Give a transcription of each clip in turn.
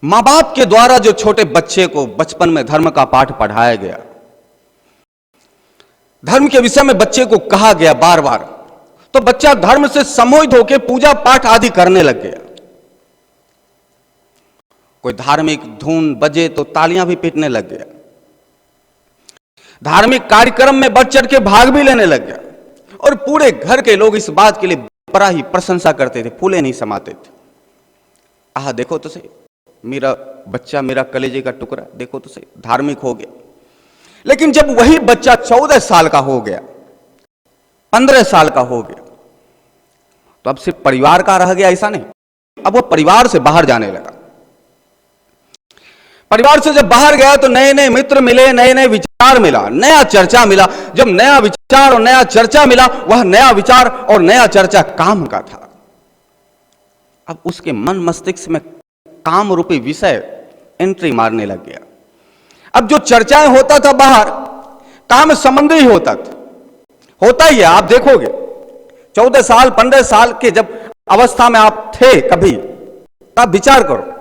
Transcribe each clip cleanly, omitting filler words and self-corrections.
मां बाप के द्वारा जो छोटे बच्चे को बचपन में धर्म का पाठ पढ़ाया गया, धर्म के विषय में बच्चे को कहा गया बार बार, तो बच्चा धर्म से सम्मोहित होकर पूजा पाठ आदि करने लग गया। कोई धार्मिक धुन बजे तो तालियां भी पीटने लग गया, धार्मिक कार्यक्रम में बढ़ चढ़ के भाग भी लेने लग गया, और पूरे घर के लोग इस बात के लिए बड़ा ही प्रशंसा करते थे, फूले नहीं समाते थे। आह देखो तो सही, मेरा बच्चा, मेरा कलेजे का टुकड़ा, देखो तो सही, धार्मिक हो गया। लेकिन जब वही बच्चा 14 साल का हो गया, 15 साल का हो गया, तो अब सिर्फ परिवार का रह गया ऐसा नहीं, अब वो परिवार से बाहर जाने लगा। परिवार से जब बाहर गया तो नए नए मित्र मिले, नए नए विचार मिला, नया चर्चा मिला। जब नया विचार और नया चर्चा मिला, वह नया विचार और नया चर्चा काम का था। अब उसके मन मस्तिष्क में काम रूपी विषय एंट्री मारने लग गया। अब जो चर्चाएं होता था बाहर, काम संबंधी होता था, होता ही है। आप देखोगे 14 साल 15 साल के जब अवस्था में आप थे, कभी आप विचार करो,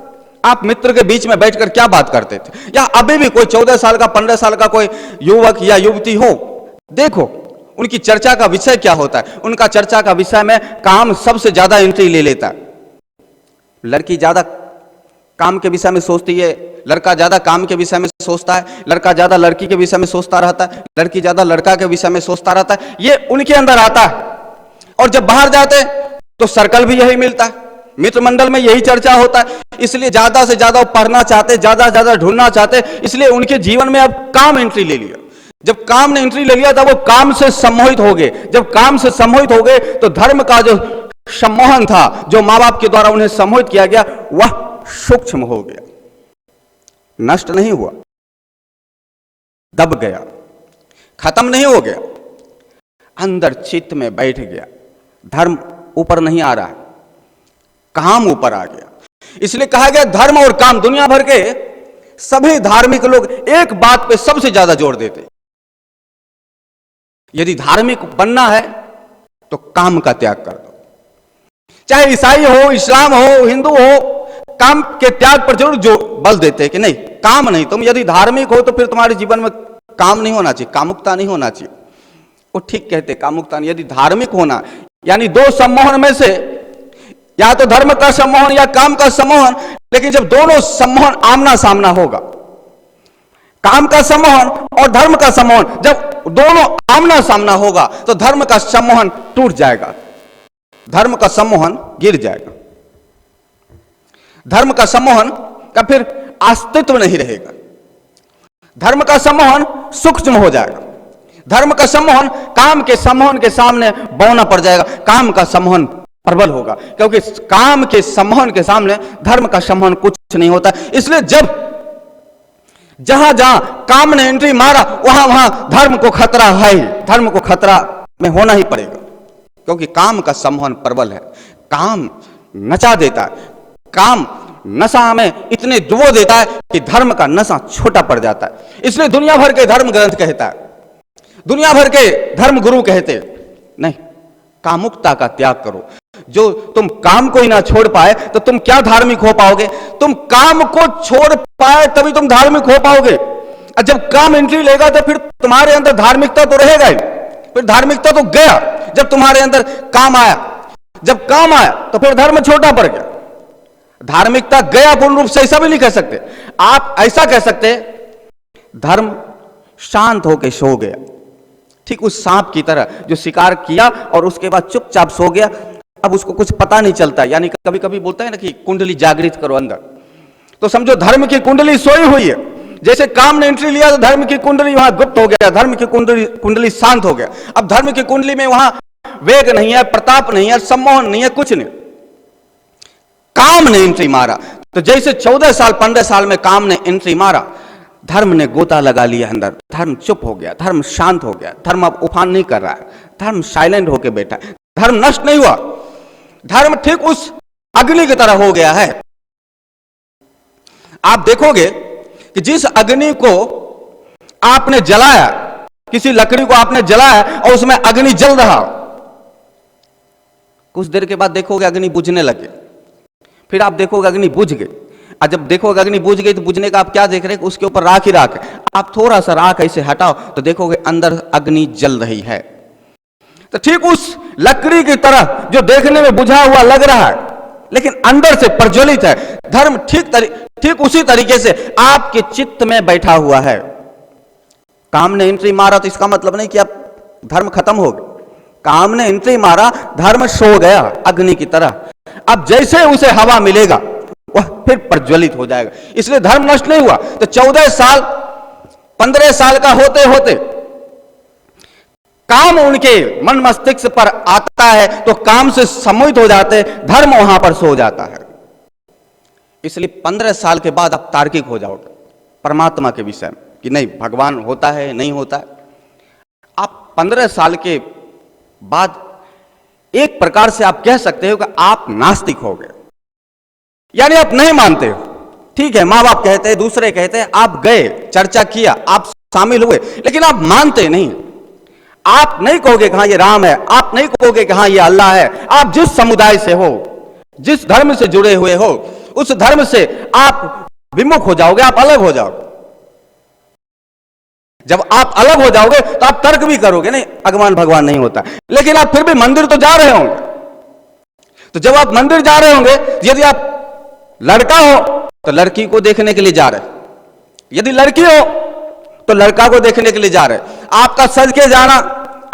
आप मित्र के बीच में बैठकर क्या बात करते थे, या अभी भी कोई 14 साल का 15 साल का कोई युवक या युवती हो, देखो उनकी चर्चा का विषय क्या होता है। उनका चर्चा का विषय में काम सबसे ज्यादा एंट्री ले लेता है। लड़की ज्यादा काम के विषय में सोचती है, लड़का ज्यादा काम के विषय में सोचता है, लड़का ज्यादा लड़की के विषय में सोचता रहता है, लड़की ज्यादा लड़का के विषय में सोचता रहता है। ये उनके अंदर आता है। और जब बाहर जाते तो सर्कल भी यही मिलता है, मित्र मंडल में यही चर्चा होता है। इसलिए ज्यादा से ज्यादा वो पढ़ना चाहते, ज्यादा से ज्यादा ढूंढना चाहते, इसलिए उनके जीवन में अब काम एंट्री ले लिया। जब काम ने एंट्री ले लिया तब वो काम से सम्मोहित हो गए। जब काम से सम्मोहित हो गए तो धर्म का जो सम्मोहन था, जो मां बाप के द्वारा उन्हें सम्मोहित किया गया, वह सूक्ष्म हो गया, नष्ट नहीं हुआ, दब गया, खत्म नहीं हो गया, अंदर चित्त में बैठ गया। धर्म ऊपर नहीं आ रहा है, काम ऊपर आ गया। इसलिए कहा गया धर्म और काम, दुनिया भर के सभी धार्मिक लोग एक बात पे सबसे ज्यादा जोर देते, यदि धार्मिक बनना है तो काम का त्याग कर दो। चाहे ईसाई हो, इस्लाम हो, हिंदू हो, काम के त्याग पर जरूर जो बल देते हैं कि नहीं, काम नहीं। तुम यदि धार्मिक हो तो फिर तुम्हारे जीवन में काम नहीं होना चाहिए, कामुकता नहीं होना चाहिए। वो ठीक कहते, कामुकता नहीं। यदि धार्मिक होना, यानी दो सम्मोहन में से या तो धर्म का सम्मोहन या काम का सम्मोहन, लेकिन जब दोनों सम्मोहन आमना सामना होगा, काम का सम्मोहन और धर्म का सम्मोहन जब दोनों आमना सामना होगा तो धर्म का सम्मोहन टूट जाएगा, धर्म का सम्मोहन गिर जाएगा, धर्म का सम्मोहन का फिर अस्तित्व नहीं रहेगा, धर्म का सम्मोहन सूक्ष्म हो जाएगा, धर्म का सम्मोहन काम के सम्मोहन के सामने बौना पड़ जाएगा, काम का सम्मोहन प्रबल होगा, क्योंकि काम के सम्मोहन के सामने धर्म का सम्मोहन कुछ नहीं होता। इसलिए जब जहां जहां काम ने एंट्री मारा, वहां वहां धर्म को खतरा है, धर्म को खतरा में होना ही पड़ेगा, क्योंकि काम का सम्मोहन प्रबल है। काम नचा देता है, काम नशा में इतने डुबो देता है कि धर्म का नशा छोटा पड़ जाता है। इसलिए दुनिया भर के धर्म ग्रंथ कहता है, दुनिया भर के धर्म गुरु कहते नहीं, कामुकता का त्याग करो। जो तुम काम को ही ना छोड़ पाए तो तुम क्या धार्मिक हो पाओगे? तुम काम को छोड़ पाए तभी तुम धार्मिक हो पाओगे। और जब काम एंट्री लेगा तो फिर तुम्हारे अंदर धार्मिकता तो रहेगा ही, फिर धार्मिकता तो गया। जब तुम्हारे अंदर काम आया, जब काम आया तो फिर धर्म छोटा पड़ गया, धार्मिकता गया। पूर्ण रूप से ऐसा भी नहीं कह सकते, आप ऐसा कह सकते धर्म शांत होकर सो गया, ठीक उस सांप की तरह जो शिकार किया और उसके बाद चुपचाप सो गया, अब उसको कुछ पता नहीं चलता। यानी कभी कभी बोलता है ना कि कुंडली जागृत करो अंदर, तो समझो धर्म की कुंडली सोई हुई है। जैसे काम ने एंट्री लिया तो धर्म की कुंडली वहां गुप्त हो गया, धर्म की कुंडली शांत हो गया। अब धर्म की कुंडली में वहां वेग नहीं है, प्रताप नहीं है, सम्मोहन नहीं है, कुछ नहीं। काम ने एंट्री मारा, तो जैसे 14 साल 15 साल में काम ने एंट्री मारा, धर्म ने गोता लगा लिया अंदर, धर्म चुप हो गया, धर्म शांत हो गया, धर्म अब उफान नहीं कर रहा है, धर्म साइलेंट होकर बैठा है, धर्म नष्ट नहीं हुआ, धर्म ठीक उस अग्नि की तरह हो गया है। आप देखोगे कि जिस अग्नि को आपने जलाया, किसी लकड़ी को आपने जलाया और उसमें अग्नि जल रहा, कुछ देर के बाद देखोगे अग्नि बुझने लगे, फिर आप देखोगे अग्नि बुझ गई। और जब देखोगे अग्नि बुझ गई तो बुझने का आप क्या देख रहे हैं, उसके ऊपर राख ही राख है। आप थोड़ा सा राख ऐसे हटाओ तो देखोगे अंदर अग्नि जल रही है। तो ठीक उस लकड़ी की तरह जो देखने में बुझा हुआ लग रहा है लेकिन अंदर से प्रज्वलित है, धर्म ठीक उसी तरीके से आपके चित्त में बैठा हुआ है। काम ने एंट्री मारा तो इसका मतलब नहीं कि अब धर्म खत्म हो गया। काम ने एंट्री मारा, धर्म सो गया अग्नि की तरह। अब जैसे उसे हवा मिलेगा वह फिर प्रज्वलित हो जाएगा। इसलिए धर्म नष्ट नहीं हुआ। तो 14 साल 15 साल का होते होते काम उनके मन मस्तिष्क पर आता है तो काम से सम्मोहित हो जाते, धर्म वहां पर सो जाता है। इसलिए 15 साल के बाद आप तार्किक हो जाओगे परमात्मा के विषय में कि नहीं भगवान होता है नहीं होता है। आप 15 साल के बाद एक प्रकार से आप कह सकते हो कि आप नास्तिक हो गए, यानी आप नहीं मानते हो। ठीक है, मां बाप कहते हैं, दूसरे कहते हैं, आप गए, चर्चा किया, आप शामिल हुए, लेकिन आप मानते नहीं। आप नहीं कहोगे कि हाँ ये राम है, आप नहीं कहोगे कि हाँ ये अल्लाह है। आप जिस समुदाय से हो, जिस धर्म से जुड़े हुए हो, उस धर्म से आप विमुख हो जाओगे, आप अलग हो जाओगे। जब आप अलग हो जाओगे तो आप तर्क भी करोगे नहीं भगवान नहीं होता, लेकिन आप फिर भी मंदिर तो जा रहे होंगे। तो जब आप मंदिर जा रहे होंगे, यदि आप लड़का हो तो लड़की को देखने के लिए जा रहे, यदि लड़की हो तो लड़का को देखने के लिए जा रहे। आपका सज के जाना,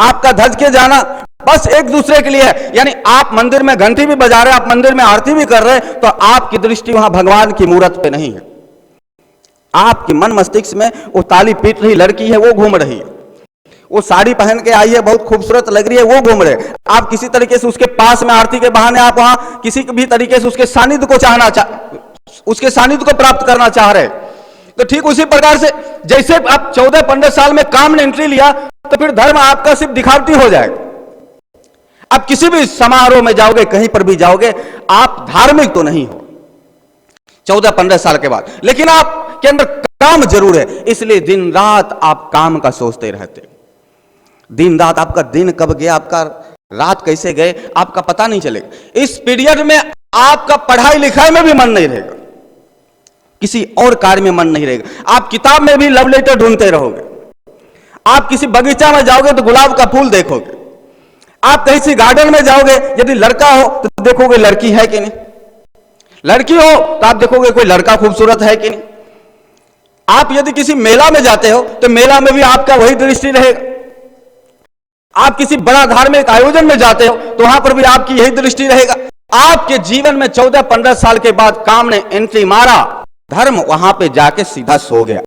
आपका धज के जाना बस एक दूसरे के लिए है। यानी आप मंदिर में घंटी भी बजा रहे, आप मंदिर में आरती भी कर रहे, तो आपकी दृष्टि वहां भगवान की मूर्त पे नहीं है। आपके मन मस्तिष्क में वो ताली पीट रही लड़की है, वो घूम रही है, वो साड़ी पहन के आई है, बहुत खूबसूरत लग रही है, वो घूम रहे। आप किसी तरीके से उसके पास में आरती के बहाने आप वहां किसी भी तरीके से उसके सानिध्य को उसके सानिध्य को प्राप्त करना चाह रहे। तो ठीक उसी प्रकार से जैसे आप 14-15 साल में काम ने एंट्री लिया तो फिर धर्म आपका सिर्फ दिखावटी हो जाएगा। आप किसी भी समारोह में जाओगे, कहीं पर भी जाओगे, आप धार्मिक तो नहीं हो 14-15 साल के बाद, लेकिन आपके अंदर काम जरूर है। इसलिए दिन रात आप काम का सोचते रहते, दिन रात आपका दिन कब गया, आपका रात कैसे गए, आपका पता नहीं चलेगा। इस पीरियड में आपका पढ़ाई लिखाई में भी मन नहीं रहेगा, किसी और कार्य में मन नहीं रहेगा। आप किताब में भी लव लेटर ढूंढते रहोगे, आप किसी बगीचा में जाओगे तो गुलाब का फूल देखोगे, आप कहीं सी गार्डन में जाओगे, यदि लड़का हो तो देखोगे लड़की है कि नहीं, लड़की हो तो आप देखोगे कोई लड़का खूबसूरत है कि नहीं। आप यदि किसी मेला में जाते हो तो मेला में भी आपका वही दृष्टि रहेगा। आप किसी बड़ा धार्मिक आयोजन में जाते हो तो वहां पर भी आपकी यही दृष्टि रहेगा। आपके जीवन में 14-15 साल के बाद काम ने एंट्री मारा, धर्म वहां पे जाके सीधा सो गया।